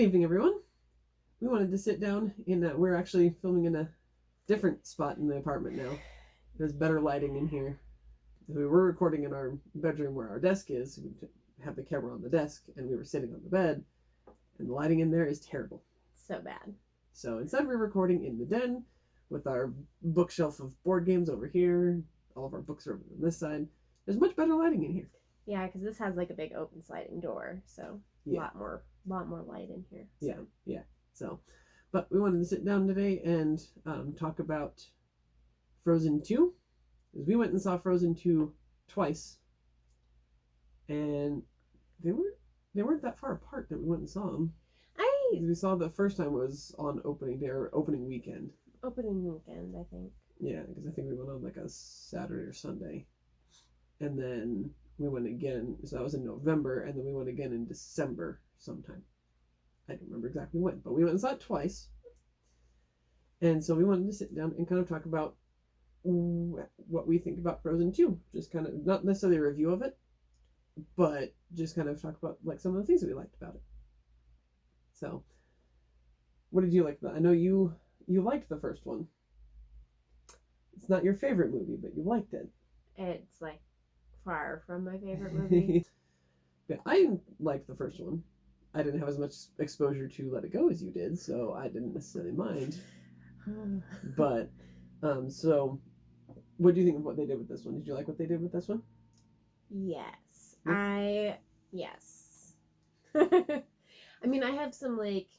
evening, everyone. We wanted to sit down we're actually filming in a different spot in the apartment now. There's better lighting in here. We were recording in our bedroom where our desk is. We have the camera on the desk, and we were sitting on the bed, and the lighting in there is terrible. So bad. So instead, we're recording in the den with our bookshelf of board games over here. All of our books are over on this side. There's much better lighting in here. Yeah, because this has like a big open sliding door, so a lot more light in here. So. Yeah. So, but we wanted to sit down today and talk about Frozen 2. Because we went and saw Frozen 2 twice, and they weren't that far apart that we went and saw them. We saw the first time was on opening day or opening weekend. Opening weekend, I think. Yeah, because I think we went on like a Saturday or Sunday, and then we went again. So that was in November, and then we went again in December sometime. I don't remember exactly when, but we went and saw it twice. And so we wanted to sit down and kind of talk about what we think about Frozen 2. Just kind of, not necessarily a review of it, but just kind of talk about like some of the things that we liked about it. So, what did you like about it? I know you liked the first one. It's not your favorite movie, but you liked it. It's like far from my favorite movie. Yeah, I liked the first one. I didn't have as much exposure to Let It Go as you did, so I didn't necessarily mind. But, so, what do you think of what they did with this one? Did you like what they did with this one? Yes. Yep. Yes. I mean, I have some, like,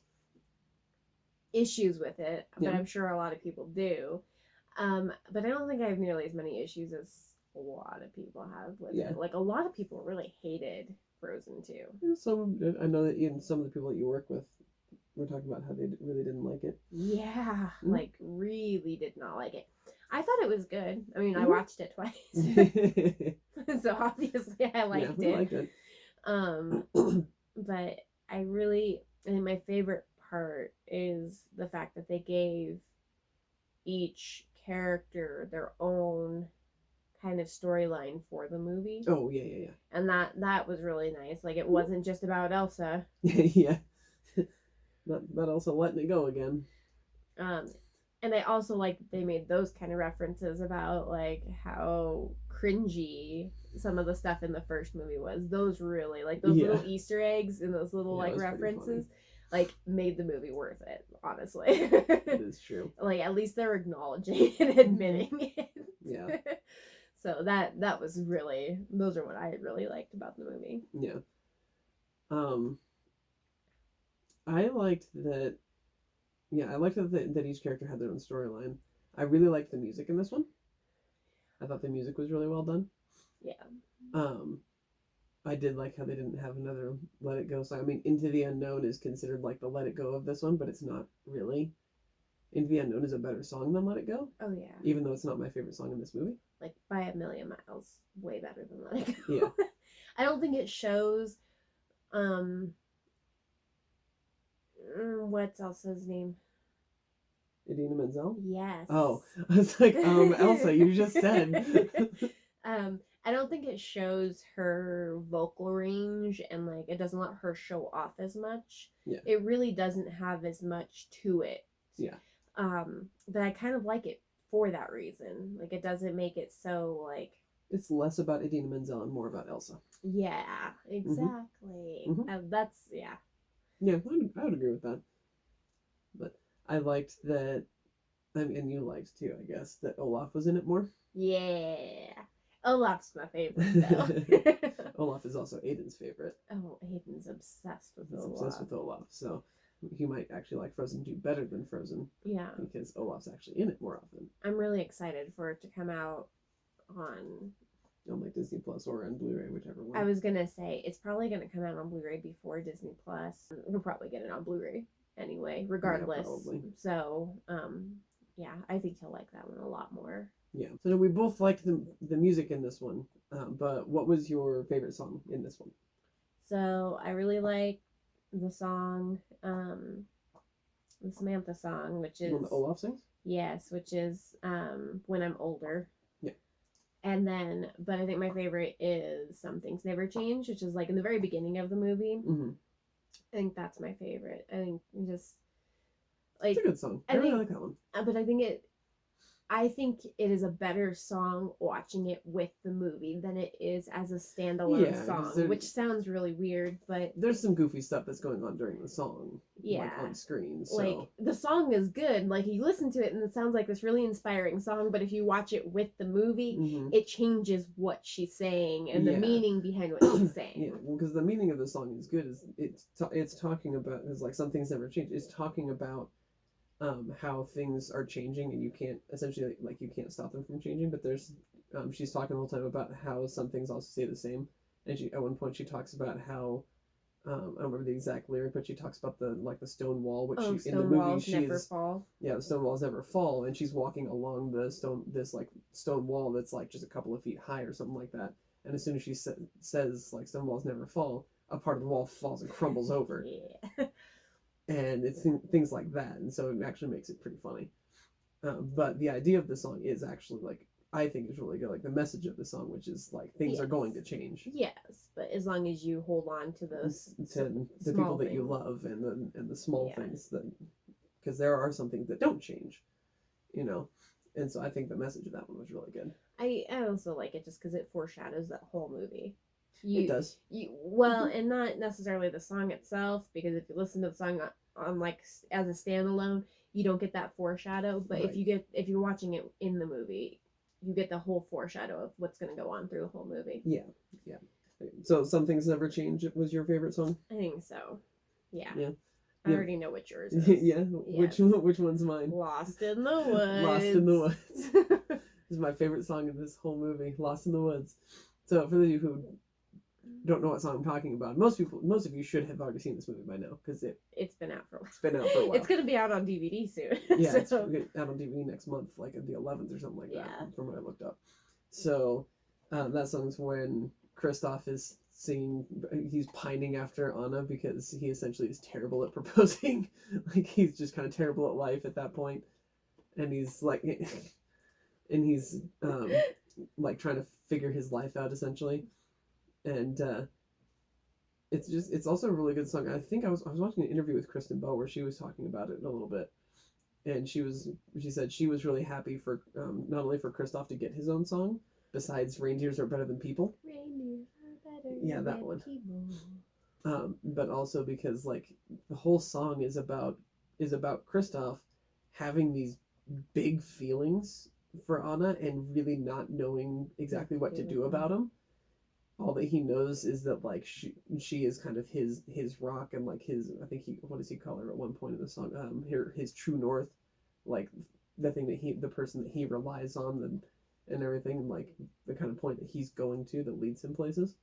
issues with it, but I'm sure a lot of people do. But I don't think I have nearly as many issues as a lot of people have with it. Like, a lot of people really hated Frozen 2. I know that even some of the people that you work with were talking about how they really didn't like it. Yeah, like really did not like it. I thought it was good. I mean, I watched it twice, so obviously I liked it. Liked it. But I think my favorite part is the fact that they gave each character their own kind of storyline for the movie. Oh, yeah. And that was really nice. Like, it wasn't just about Elsa. Yeah. Not Elsa letting it go again. And I also like they made those kind of references about, like, how cringy some of the stuff in the first movie was. Those really, like, those little Easter eggs and those little, like, references, like, made the movie worth it, honestly. It is true. Like, at least they're acknowledging and admitting it. Yeah. So that was really, those are what I really liked about the movie. Yeah. I liked that. Yeah, I liked that each character had their own storyline. I really liked the music in this one. I thought the music was really well done. Yeah. I did like how they didn't have another Let It Go song. I mean, Into the Unknown is considered like the Let It Go of this one, but it's not really. Into the Unknown is a better song than Let It Go. Oh, yeah. Even though it's not my favorite song in this movie. Like, by a million miles, way better than Let It Go. Yeah. I don't think it shows, what's Elsa's name? Idina Menzel? Yes. Oh, I was like, Elsa, you just said. I don't think it shows her vocal range, and, like, it doesn't let her show off as much. Yeah. It really doesn't have as much to it. Yeah. But I kind of like it for that reason. Like, it doesn't make it so, like... It's less about Idina Menzel and more about Elsa. Yeah, exactly. Mm-hmm. That's, yeah. Yeah, I would agree with that. But I liked that, and you liked too, I guess, that Olaf was in it more. Yeah. Olaf's my favorite, though. Olaf is also Aiden's favorite. Oh, Aiden's obsessed with Olaf. He's obsessed with Olaf, so he might actually like Frozen 2 better than Frozen. Yeah. Because Olaf's actually in it more often. I'm really excited for it to come out on like Disney Plus or on Blu-ray, whichever one. I was gonna say it's probably gonna come out on Blu-ray before Disney Plus. We'll probably get it on Blu-ray anyway, regardless. Yeah, probably. So, yeah, I think you'll like that one a lot more. Yeah. So we both liked the music in this one, but what was your favorite song in this one? So I really like the song, the Samantha song, which is one that Olaf sings. Yes, which is When I'm Older. Yeah. And then, but I think my favorite is Some Things Never Change, which is like in the very beginning of the movie. Mm-hmm. I think that's my favorite. I think just like It's a good song. I really like that one. But I think it is a better song watching it with the movie than it is as a standalone song, which sounds really weird, but there's some goofy stuff that's going on during the song, like on screen. So. Like the song is good. Like you listen to it and it sounds like this really inspiring song, but if you watch it with the movie, it changes what she's saying and the meaning behind what she's saying. Yeah, because the meaning of the song is good. It's talking about is like some things never change. It's talking about how things are changing and you can't essentially like you can't stop them from changing, but there's she's talking all the time about how some things also stay the same, and she at one point she talks about how I don't remember the exact lyric, but she talks about the stone wall, which she, in the movie she never fall. Yeah, the stone walls never fall, and she's walking along this stone wall that's like just a couple of feet high or something like that, and as soon as she says like stone walls never fall, a part of the wall falls and crumbles over. Yeah. And it's things like that, and so it actually makes it pretty funny. But the idea of the song is actually like I think is really good. Like the message of the song, which is like things are going to change. Yes, but as long as you hold on to those to the people that you love and the small things that because there are some things that don't change, you know. And so I think the message of that one was really good. I also like it just because it foreshadows that whole movie. It does. And not necessarily the song itself, because if you listen to the song on like as a standalone, you don't get that foreshadow. But if you're watching it in the movie, you get the whole foreshadow of what's going to go on through the whole movie. Yeah. So Some Things Never Change was your favorite song? I think so. Yeah. Yeah. I already know what yours is. Yeah. Yes. Which one's mine? Lost in the Woods. Lost in the Woods. This is my favorite song in this whole movie. Lost in the Woods. So for those of you who don't know what song I'm talking about, most of you should have already seen this movie by now because it's been out for a while. It's been out for a while. It's going to be out on DVD soon. Yeah, it's out on DVD next month, like the 11th or something like that, from what I looked up. So that song's when Kristoff is singing, he's pining after Anna because he essentially is terrible at proposing. Like he's just kind of terrible at life at that point, and he's like, like trying to figure his life out essentially. And it's also a really good song. I think I was watching an interview with Kristen Bell where she was talking about it a little bit, and she said she was really happy for not only for Kristoff to get his own song besides Reindeers Are Better Than People. Reindeers are better yeah, that than one. People. But also because like the whole song is about Kristoff having these big feelings for Anna and really not knowing exactly what to do about him. All that he knows is that like she is kind of his rock and like his, I think what does he call her at one point in the song, his true north, like the thing that the person that he relies on and everything, like the kind of point that he's going to that leads him places.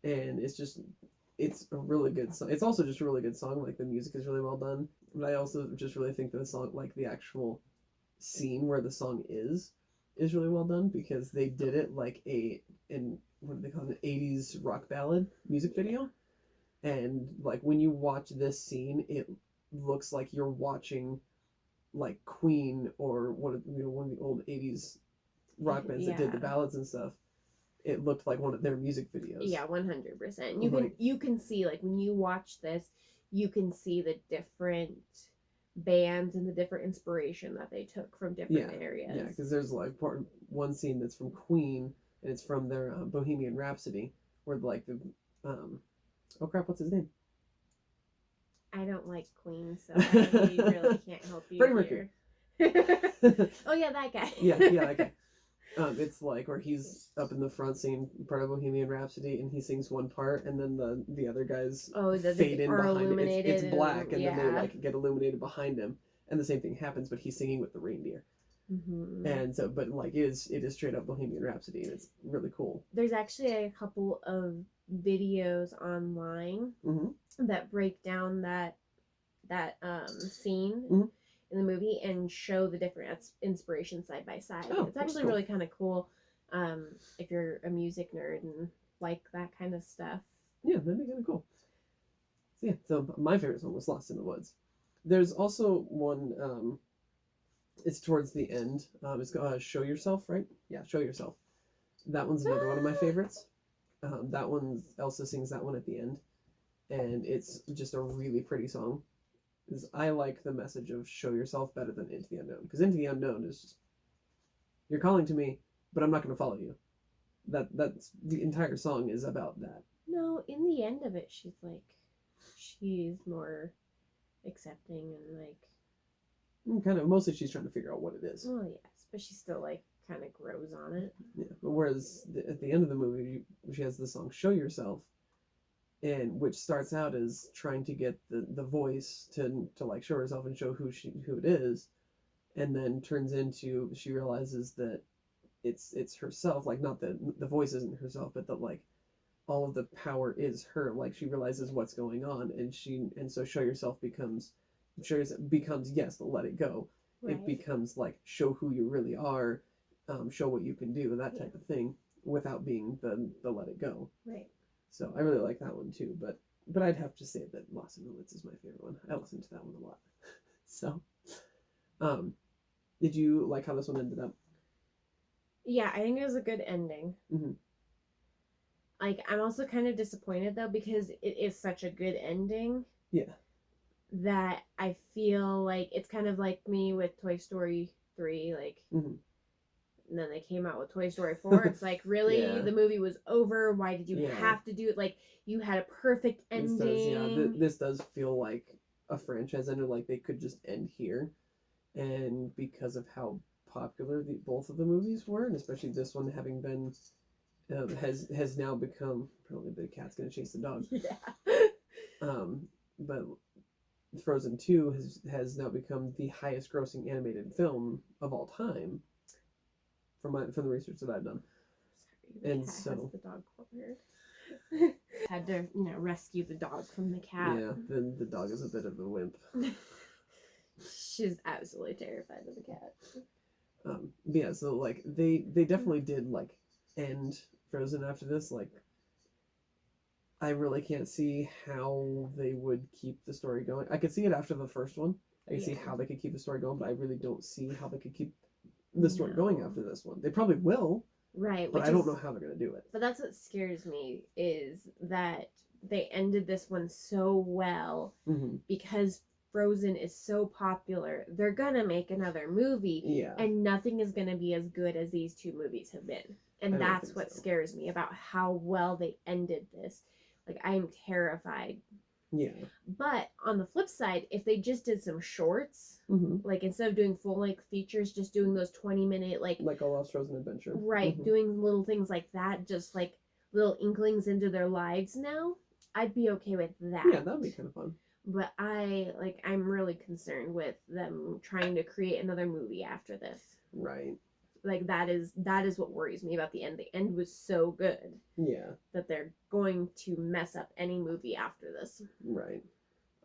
And it's a really good song. It's also just a really good song. Like the music is really well done, but I also just really think that the song, like the actual scene where the song is really well done because they did it like what do they call it, an 80s rock ballad music video. And like when you watch this scene, it looks like you're watching like Queen or one of the old 80s rock bands that did the ballads and stuff. It looked like one of their music videos. Yeah, 100%. You can see, like when you watch this, you can see the different bands and the different inspiration that they took from different areas. Yeah, because there's like one scene that's from Queen, and it's from their Bohemian Rhapsody, where like the oh crap, what's his name? I don't like Queen, so I really can't help you. Freddie Mercury. Oh yeah, that guy. yeah, that guy. It's like where he's up in the front singing part of Bohemian Rhapsody, and he sings one part, and then the other guys fade in behind it. It's black, and then they like get illuminated behind him, and the same thing happens, but he's singing with the reindeer. Mm-hmm. And so, but like it is straight up Bohemian Rhapsody, and it's really cool. There's actually a couple of videos online that break down that scene in the movie and show the different inspirations side by side. It's actually really kind of cool if you're a music nerd and like that kind of stuff. Yeah, that'd be kind of cool. So my favorite song was Lost in the Woods. There's also one, it's towards the end. It's called Show Yourself, right? Yeah, Show Yourself. That one's another one of my favorites. That one, Elsa sings that one at the end. and it's just a really pretty song. Because I like the message of show yourself better than Into the Unknown. Because Into the Unknown is just, you're calling to me, but I'm not going to follow you. That's the entire song is about that. No, in the end of it, she's more accepting and like. Kind of, mostly she's trying to figure out what it is. Well, yes, but she still like kind of grows on it. Yeah, but whereas at the end of the movie, she has the song "Show Yourself," and which starts out as trying to get the voice to like show herself and show who it is, and then turns into she realizes that it's herself, like not the voice isn't herself, but that like all of the power is her. Like she realizes what's going on, and so show yourself becomes yes, let it go. Right. It becomes like show who you really are, show what you can do, that type of thing, without being the let it go. Right. So I really like that one too, but I'd have to say that Lost in the Woods is my favorite one. I listen to that one a lot. So, did you like how this one ended up? Yeah, I think it was a good ending. Mm-hmm. Like, I'm also kind of disappointed though because it is such a good ending. Yeah. That I feel like it's kind of like me with Toy Story 3, like, mm-hmm. And then they came out with Toy Story 4. It's like, really? Yeah. The movie was over. Why did you have to do it? Like, you had a perfect ending. This does feel like a franchise ender. Like, they could just end here. And because of how popular both of the movies were, and especially this one having been, has now become, probably the cat's going to chase the dog. Yeah. But Frozen 2 has now become the highest grossing animated film of all time. From the research that I've done. Sorry, and cat so has the dog cornered. Had to, rescue the dog from the cat. Yeah, then the dog is a bit of a wimp. She's absolutely terrified of the cat. Yeah, so like they definitely did like end Frozen after this. Like, I really can't see how they would keep the story going. I could see it after the first one. I could see how they could keep the story going, but I really don't see how they could keep the story going after this one. They probably will. Right. But I don't know how they're going to do it. But that's what scares me, is that they ended this one so well because Frozen is so popular. They're going to make another movie. Yeah. And nothing is going to be as good as these two movies have been. And that's what scares me about how well they ended this. Like, I'm terrified. Yeah. But on the flip side, if they just did some shorts, like instead of doing full length features, just doing those 20-minute like a Lost Frozen adventure, right? Doing little things like that, just like little inklings into their lives. Now, I'd be okay with that. Yeah, that'd be kind of fun. But I'm really concerned with them trying to create another movie after this. Right. Like that is what worries me about the end. The end was so good. Yeah. That they're going to mess up any movie after this. Right.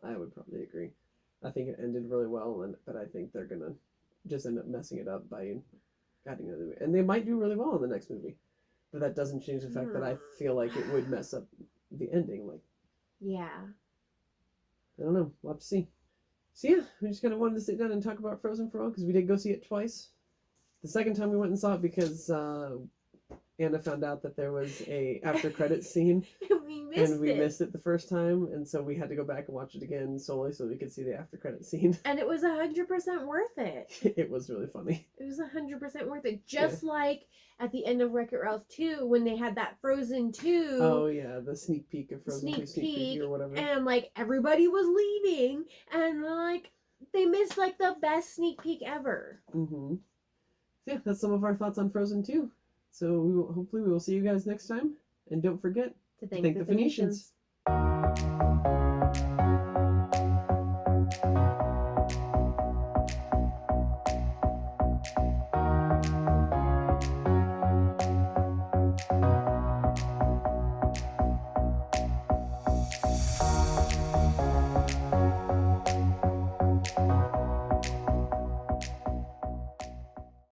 I would probably agree. I think it ended really well, but I think they're gonna just end up messing it up by adding another movie. And they might do really well in the next movie. But that doesn't change the fact that I feel like it would mess up the ending. Like, yeah. I don't know. We'll have to see. So yeah, we just kind of wanted to sit down and talk about Frozen for a while because we did go see it twice. The second time we went and saw it because Anna found out that there was a after credits scene. We missed it the first time, and so we had to go back and watch it again solely so we could see the after credits scene. And it was 100% worth it. It was really funny. It was 100% worth it. Just like at the end of Wreck-It Ralph 2 when they had that Frozen 2. Oh yeah, the sneak peek of Frozen 2 sneak peek or whatever. And like everybody was leaving, and like they missed like the best sneak peek ever. Yeah, that's some of our thoughts on Frozen 2. So hopefully we will see you guys next time. And don't forget to thank the Phoenicians.